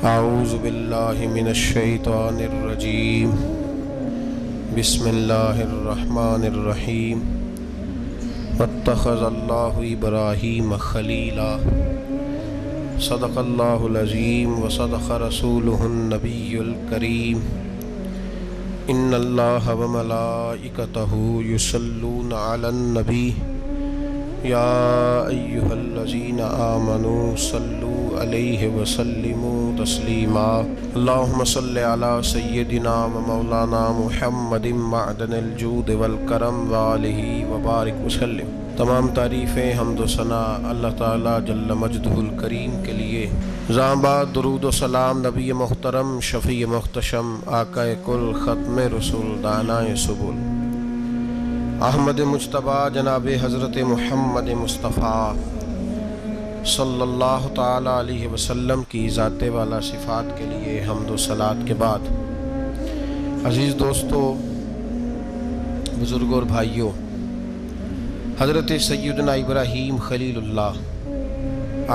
اعوذ باللہ من الشیطان الرجیم بسم اللہ الرحمن الرحیم واتخذ اللہ ابراہیم خلیلا صدق اللہ العظیم وصدق رسولہ النبی الکریم ان اللہ وملائکتہ یصلون علی النبی یا ایہا الذین آمنوا صلوا علیہ وسلموا تسلیما اللہم صلی علی سیدنا و مولانا محمد معدن الجود والکرم وآلہ وبارک وسلم۔ تمام تعریفیں حمد و ثنا اللہ تعالیٰ جل مجدہ الکریم کے لیے۔ زاں بعد درود و سلام نبی محترم شفیع محتشم آقا کل ختم رسول دانائے سبل احمد مجتبیٰ جناب حضرت محمد مصطفیٰ صلی اللہ تعالیٰ علیہ وسلم کی ذات والا صفات کے لیے حمد و صلات کے بعد، عزیز دوستو، بزرگوں اور بھائیوں، حضرت سیدنا ابراہیم خلیل اللہ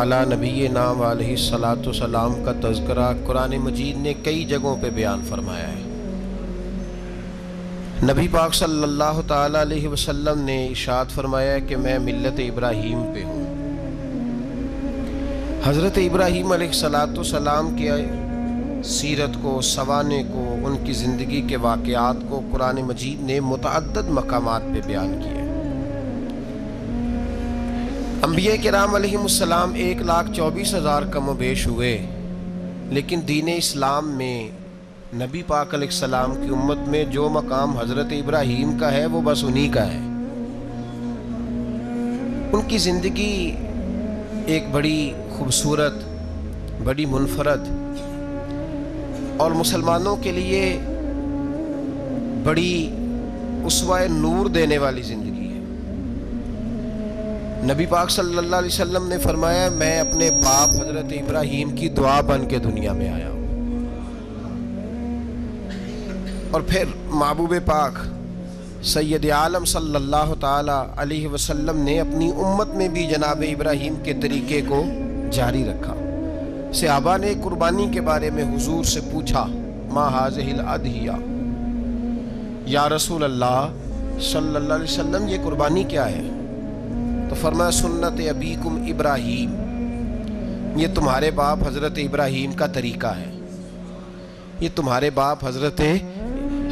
علی نبینا علیہ الصلاۃ والسلام کا تذکرہ قرآن مجید نے کئی جگہوں پہ بیان فرمایا ہے۔ نبی پاک صلی اللہ تعالیٰ علیہ وسلم نے ارشاد فرمایا ہے کہ میں ملت ابراہیم پہ ہوں۔ حضرت ابراہیم علیہ الصلاۃ والسلام کے سیرت کو، سوانح کو، ان کی زندگی کے واقعات کو قرآن مجید نے متعدد مقامات پہ بیان کیا ہے۔ انبیاء کرام علیہ السلام 1,24,000 کم و بیش ہوئے، لیکن دین اسلام میں نبی پاک علیہ السلام کی امت میں جو مقام حضرت ابراہیم کا ہے وہ بس انہی کا ہے۔ ان کی زندگی ایک بڑی خوبصورت، بڑی منفرد اور مسلمانوں کے لیے بڑی اسوہ نور دینے والی زندگی ہے۔ نبی پاک صلی اللہ علیہ وسلم نے فرمایا میں اپنے باپ حضرت ابراہیم کی دعا بن کے دنیا میں آیا ہوں۔ اور پھر محبوب پاک سید عالم صلی اللہ تعالیٰ علیہ وسلم نے اپنی امت میں بھی جناب ابراہیم کے طریقے کو جاری رکھا۔ صحابہ نے قربانی کے بارے میں حضور سے پوچھا ما ہذہ الاضحیہ، یا رسول اللہ صلی اللہ علیہ وسلم یہ قربانی کیا ہے؟ تو فرمایا سنت ابیکم ابراہیم، یہ تمہارے باپ حضرت ابراہیم کا طریقہ ہے، یہ تمہارے باپ حضرت،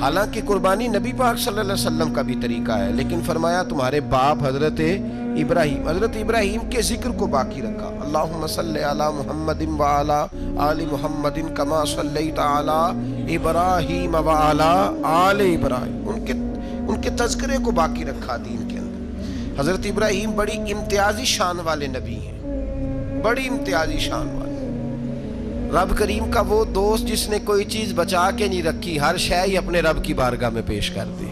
حالانکہ قربانی نبی پاک صلی اللہ علیہ وسلم کا بھی طریقہ ہے، لیکن فرمایا تمہارے باپ حضرت ابراہیم کے ذکر کو باقی رکھا۔ اللہم صلی علی محمد وعلی آل محمد کما صلیت علی ابراہیم وعلی آل ابراہیم، ان کے تذکرے کو باقی رکھا دین کے اندر۔ حضرت ابراہیم بڑی امتیازی شان والے نبی ہیں، بڑی امتیازی شان والے۔ رب کریم کا وہ دوست جس نے کوئی چیز بچا کے نہیں رکھی، ہر شے ہی اپنے رب کی بارگاہ میں پیش کر دی۔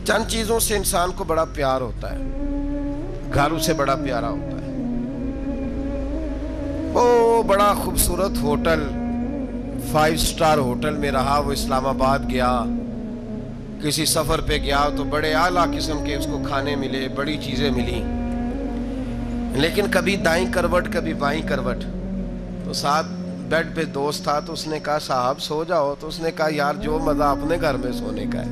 چند چیزوں سے انسان کو بڑا پیار ہوتا ہے، گھر اسے بڑا پیارا ہوتا ہے۔ وہ بڑا خوبصورت ہوٹل، 5 سٹار ہوٹل میں رہا، وہ اسلام آباد گیا، کسی سفر پہ گیا تو بڑے اعلیٰ قسم کے اس کو کھانے ملے، بڑی چیزیں ملی، لیکن کبھی دائیں کروٹ کبھی بائیں کروٹ۔ تو ساتھ بیڈ پہ دوست تھا تو اس نے کہا صاحب سو جاؤ، تو اس نے کہا یار جو مزہ اپنے گھر میں سونے کا ہے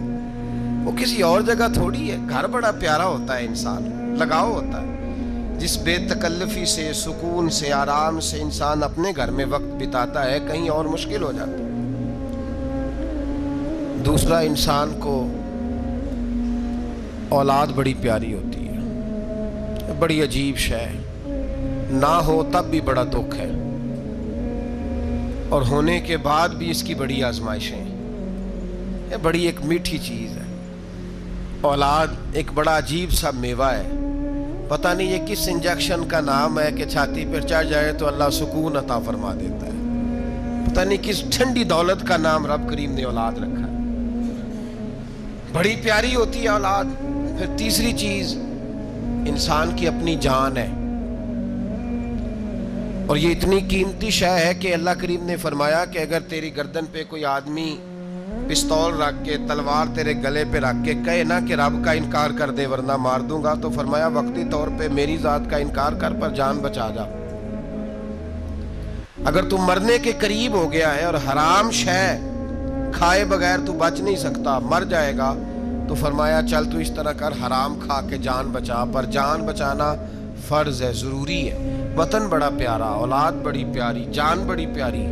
وہ کسی اور جگہ تھوڑی ہے۔ گھر بڑا پیارا ہوتا ہے، انسان لگاؤ ہوتا ہے، جس بے تکلفی سے، سکون سے، آرام سے انسان اپنے گھر میں وقت بتاتا ہے، کہیں اور مشکل ہو جاتا ہے۔ دوسرا، انسان کو اولاد بڑی پیاری ہوتی ہے، بڑی عجیب شے، نہ ہو تب بھی بڑا دکھ ہے، اور ہونے کے بعد بھی اس کی بڑی آزمائشیں ہیں۔ یہ بڑی ایک میٹھی چیز ہے۔ اولاد ایک بڑا عجیب سا میوہ ہے، پتہ نہیں یہ کس انجیکشن کا نام ہے کہ چھاتی پر چڑھ جائے تو اللہ سکون عطا فرما دیتا ہے، پتہ نہیں کس ٹھنڈی دولت کا نام رب کریم نے اولاد رکھا ہے۔ بڑی پیاری ہوتی ہے اولاد۔ پھر تیسری چیز انسان کی اپنی جان ہے، اور یہ اتنی قیمتی شے ہے کہ اللہ کریم نے فرمایا کہ اگر تیری گردن پہ کوئی آدمی پستول رکھ کے، تلوار تیرے گلے پہ رکھ کے کہے نا کہ رب کا انکار کر دے ورنہ مار دوں گا، تو فرمایا وقتی طور پہ میری ذات کا انکار کر پر جان بچا جا۔ اگر تو مرنے کے قریب ہو گیا ہے اور حرام شے کھائے بغیر تو بچ نہیں سکتا، مر جائے گا، تو فرمایا چل تو اس طرح کر، حرام کھا کے جان بچا، پر جان بچانا فرض ہے، ضروری ہے۔ وطن بڑا پیارا، اولاد بڑی پیاری، جان بڑی پیاری،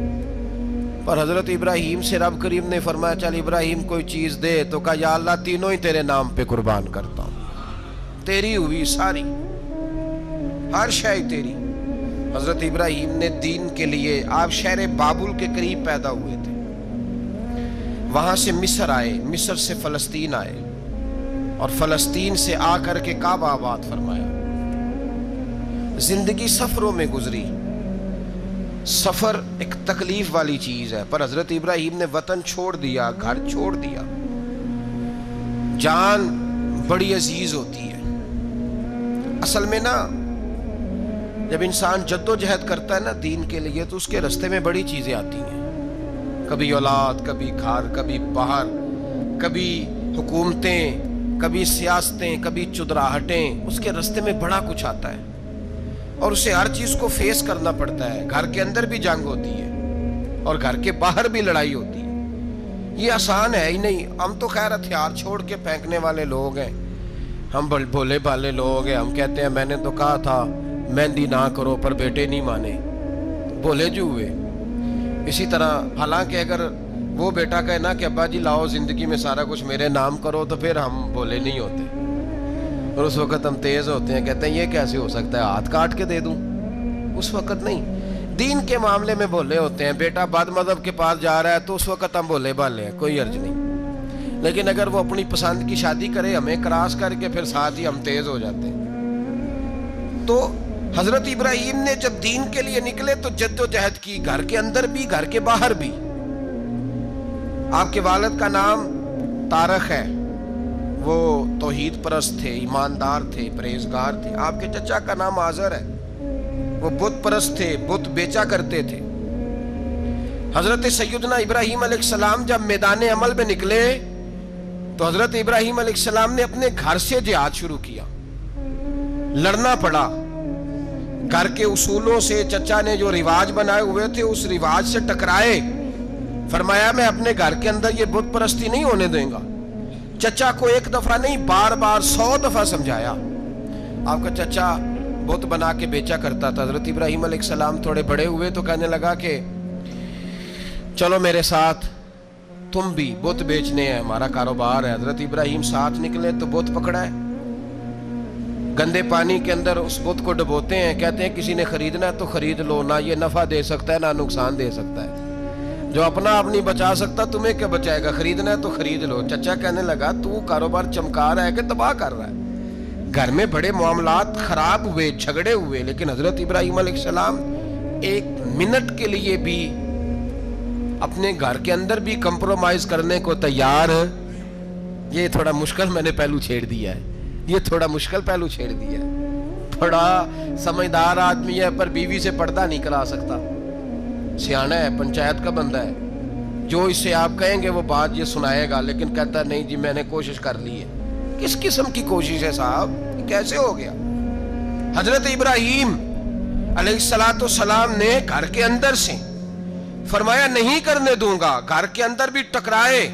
پر حضرت ابراہیم سے رب کریم نے فرمایا چل ابراہیم کوئی چیز دے، تو کہا یا اللہ تینوں ہی تیرے نام پہ قربان کرتا ہوں، تیری ہوئی ساری، ہر شے تیری۔ حضرت ابراہیم نے دین کے لیے، آپ شہر بابل کے قریب پیدا ہوئے تھے، وہاں سے مصر آئے، مصر سے فلسطین آئے، اور فلسطین سے آ کر کے کعبہ آباد فرمایا۔ زندگی سفروں میں گزری، سفر ایک تکلیف والی چیز ہے، پر حضرت ابراہیم نے وطن چھوڑ دیا، گھر چھوڑ دیا۔ جان بڑی عزیز ہوتی ہے اصل میں نا، جب انسان جد و جہد کرتا ہے نا دین کے لیے، تو اس کے رستے میں بڑی چیزیں آتی ہیں، کبھی اولاد، کبھی گھر، کبھی باہر، کبھی حکومتیں، کبھی سیاستیں، کبھی چدراہٹیں، اس کے رستے میں بڑا کچھ آتا ہے، اور اسے ہر چیز کو فیس کرنا پڑتا ہے۔ گھر کے اندر بھی جنگ ہوتی ہے اور گھر کے باہر بھی لڑائی ہوتی ہے، یہ آسان ہے ہی نہیں۔ ہم تو خیر ہتھیار چھوڑ کے پھینکنے والے لوگ ہیں، ہم بھولے بھالے لوگ ہیں، ہم کہتے ہیں میں نے تو کہا تھا مہندی نہ کرو، پر بیٹے نہیں مانے، بھولے جو ہوئے۔ اسی طرح حالانکہ اگر وہ بیٹا کہے نا کہ ابا جی لاؤ زندگی میں سارا کچھ میرے نام کرو، تو پھر ہم بھولے نہیں ہوتے، اور اس وقت ہم تیز ہوتے ہیں، کہتے ہیں یہ کیسے ہو سکتا ہے، ہاتھ کاٹ کے دے دوں، اس وقت نہیں۔ دین کے معاملے میں بھولے ہوتے ہیں، بیٹا بد مذہب کے پاس جا رہا ہے تو اس وقت ہم بھولے بھالے ہیں، کوئی عرض نہیں، لیکن اگر وہ اپنی پسند کی شادی کرے ہمیں کراس کر کے، پھر ساتھ ہی ہم تیز ہو جاتے ہیں۔ تو حضرت ابراہیم نے جب دین کے لیے نکلے تو جد و جہد کی، گھر کے اندر بھی گھر کے باہر بھی۔ آپ کے والد کا نام طارق ہے، وہ توحید پرست تھے، ایماندار تھے، پرہیزگار تھے۔ آپ کے چچا کا نام آزر ہے، وہ بت پرست تھے، بت بیچا کرتے تھے۔ حضرت سیدنا ابراہیم علیہ السلام جب میدان عمل میں نکلے تو حضرت ابراہیم علیہ السلام نے اپنے گھر سے جہاد شروع کیا، لڑنا پڑا، گھر کے اصولوں سے، چچا نے جو رواج بنائے ہوئے تھے اس رواج سے ٹکرائے۔ فرمایا میں اپنے گھر کے اندر یہ بت پرستی نہیں ہونے دیں گا۔ چچا کو ایک دفعہ نہیں، بار بار 100 دفعہ سمجھایا۔ آپ کا چچا بت بنا کے بیچا کرتا تھا۔ حضرت ابراہیم علیہ السلام تھوڑے بڑے ہوئے تو کہنے لگا کہ چلو میرے ساتھ، تم بھی بت بیچنے ہیں، ہمارا کاروبار ہے۔ حضرت ابراہیم ساتھ نکلے تو بت پکڑا ہے، گندے پانی کے اندر اس بت کو ڈبوتے ہیں، کہتے ہیں کسی نے خریدنا ہے تو خرید لو، نہ یہ نفع دے سکتا ہے نہ نقصان دے سکتا ہے، جو اپنا آپ نہیں بچا سکتا تمہیں کیا بچائے گا، خریدنا ہے تو خرید لو۔ چچا کہنے لگا تو کاروبار چمکا رہا ہے کہ تباہ کر رہا ہے۔ گھر میں بڑے معاملات خراب ہوئے، جھگڑے ہوئے، لیکن حضرت ابراہیم علیہ السلام ایک منٹ کے لیے بھی اپنے گھر کے اندر بھی کمپرومائز کرنے کو تیار۔ یہ تھوڑا مشکل میں نے پہلو چھیڑ دیا ہے، یہ تھوڑا مشکل پہلو چھیڑ دیا ہے۔ بڑا سمجھدار آدمی ہے پر بیوی سے پردہ نہیں کرا سکتا، سیانا ہے، پنچایت کا بندہ ہے، جو اس سے آپ کہیں گے وہ بات یہ سنائے گا، لیکن کہتا نہیں جی میں نے کوشش کر لی ہے۔ کس قسم کی کوشش ہے صاحب، کیسے ہو گیا؟ حضرت ابراہیم علیہ السلام نے گھر کے اندر سے فرمایا نہیں کرنے دوں گا، گھر کے اندر بھی ٹکرائے،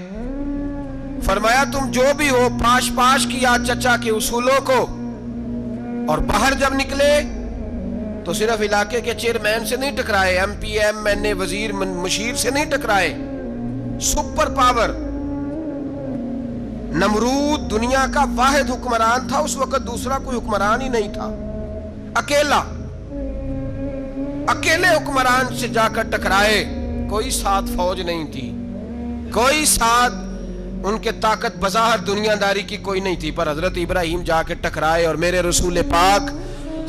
فرمایا تم جو بھی ہو، پاش پاش کیا چچا کے اصولوں کو، اور باہر جب نکلے تو صرف علاقے کے چیئرمین سے نہیں ٹکرائے، ایم پی ایم این اے وزیر مشیر سے نہیں ٹکرائے، سپر پاور نمرود دنیا کا واحد حکمران تھا اس وقت، دوسرا کوئی حکمران ہی نہیں تھا، اکیلے حکمران سے جا کر ٹکرائے، کوئی ساتھ فوج نہیں تھی، کوئی ساتھ ان کے طاقت بظاہر دنیا داری کی کوئی نہیں تھی، پر حضرت ابراہیم جا کے ٹکرائے، اور میرے رسول پاک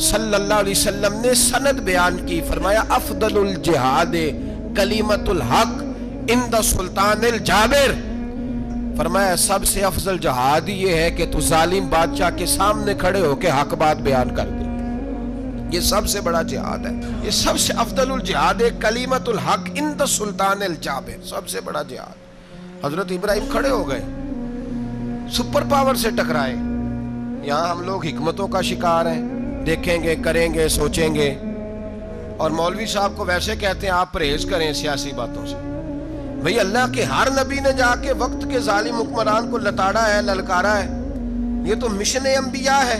صلی اللہ علیہ وسلم نے سند بیان کی، فرمایا افضل الجہاد کلمۃ الحق عند سلطان الجابر، فرمایا سب سے افضل جہاد یہ ہے کہ تو ظالم بادشاہ کے سامنے کھڑے ہو کے حق بات بیان کر دے، یہ سب سے بڑا جہاد ہے، یہ سب سے افضل الجہاد کلمۃ الحق عند سلطان الجابر، سب سے بڑا جہاد۔ حضرت ابراہیم کھڑے ہو گئے، سپر پاور سے ٹکرائے۔ یہاں ہم لوگ حکمتوں کا شکار ہیں، دیکھیں گے، کریں گے، سوچیں گے، اور مولوی صاحب کو ویسے کہتے ہیں آپ پرہیز کریں سیاسی باتوں سے. بھئی اللہ کے ہر نبی نے جا کے وقت کے ظالم حکمران کو لتاڑا ہے, للکارا ہے. یہ تو مشن انبیاء ہے.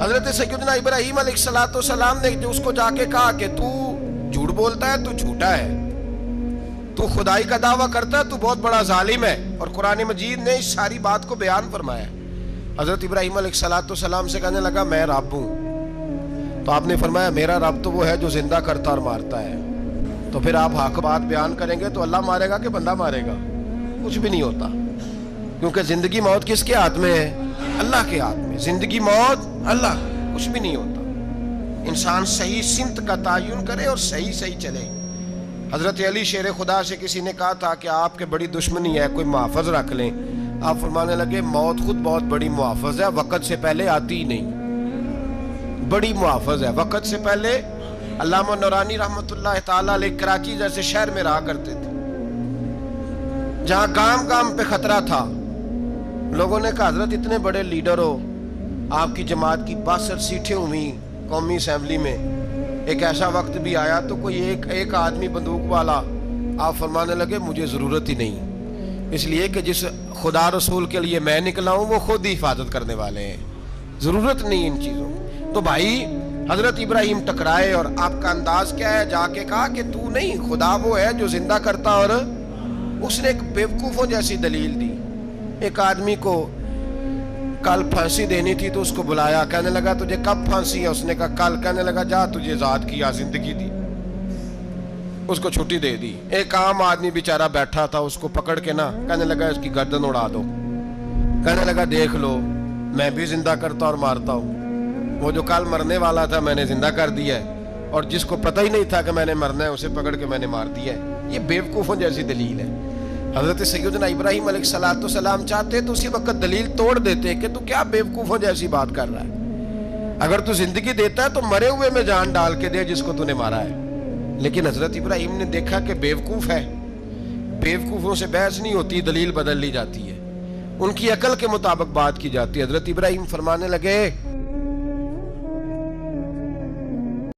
حضرت سیدنا ابراہیم علیہ السلام نے جو اس کو جا کے کہا کہ تو جھوٹ بولتا ہے, تو جھوٹا ہے, تو خدائی کا دعویٰ کرتا ہے, تو بہت بڑا ظالم ہے. اور قرآن مجید نے اس ساری بات کو بیان فرمایا. حضرت ابراہیم علیہ السلام سے کہنے لگا میں رب ہوں. تو آپ نے فرمایا میرا رب تو وہ ہے جو زندہ کرتا اور مارتا ہے. تو پھر آپ حق بات بیان کریں گے تو اللہ مارے گا کہ بندہ مارے گا؟ کچھ بھی نہیں ہوتا, کیونکہ زندگی موت کس کے ہاتھ میں ہے؟ اللہ کے ہاتھ میں. زندگی موت اللہ, کچھ بھی نہیں ہوتا. انسان صحیح سمت کا تعین کرے اور صحیح چلے. حضرت علی شیر خدا سے کسی نے کہا تھا کہ آپ کے بڑی دشمنی ہے, کوئی محافظ رکھ لیں. آپ فرمانے لگے موت خود بہت بڑی محافظ ہے, وقت سے پہلے آتی ہی نہیں. بڑی محافظ ہے, وقت سے پہلے. علامہ نورانی رحمت اللہ تعالیٰ علیہ کراچی جیسے شہر میں رہا کرتے تھے, جہاں گام گام پہ خطرہ تھا. لوگوں نے کہا حضرت اتنے بڑے لیڈر ہو, آپ کی جماعت کی 62 سیٹیں ہوئی قومی اسمبلی میں, ایک ایسا وقت بھی آیا تو کوئی ایک آدمی بندوق والا. آپ فرمانے لگے مجھے ضرورت ہی نہیں, اس لیے کہ جس خدا رسول کے لیے میں نکلا ہوں وہ خود ہی حفاظت کرنے والے ہیں, ضرورت نہیں ان چیزوں. تو بھائی حضرت ابراہیم ٹکرائے اور آپ کا انداز کیا ہے؟ جا کے کہا کہ تو نہیں, خدا وہ ہے جو زندہ کرتا. اور اس نے ایک بیوقوفوں جیسی دلیل دی. ایک آدمی کو کل پھانسی دینی تھی تو اس کو بلایا, کہنے لگا تجھے کب پھانسی ہے؟ اس نے کہا کل. کہنے لگا جا تجھے ذات کیا زندگی دی, اس کو چھٹی دے دی. ایک عام آدمی بیچارہ بیٹھا تھا, اس کو پکڑ کے نا کہنے لگا اس کی گردن اڑا دو. کہنے لگا دیکھ لو میں بھی زندہ کرتا اور مارتا ہوں, وہ جو کل مرنے والا تھا میں نے زندہ کر دیا ہے, اور جس کو پتہ ہی نہیں تھا کہ میں نے مرنا ہے اسے پکڑ کے میں نے مار دیا ہے. یہ بیوقوفوں جیسی دلیل ہے. حضرت سیدنا ابراہیم علیہ السلام چاہتے تو اسی وقت دلیل توڑ دیتے کہ تو کیا بیوقوفوں جیسی بات کر رہا ہے, اگر تو زندگی دیتا ہے تو مرے ہوئے میں جان ڈال کے دے جس کو تو نے مارا ہے. لیکن حضرت ابراہیم نے دیکھا کہ بیوقوف ہے, بیوقوفوں سے بحث نہیں ہوتی, دلیل بدل لی جاتی ہے, ان کی عقل کے مطابق بات کی جاتی ہے. حضرت ابراہیم فرمانے لگے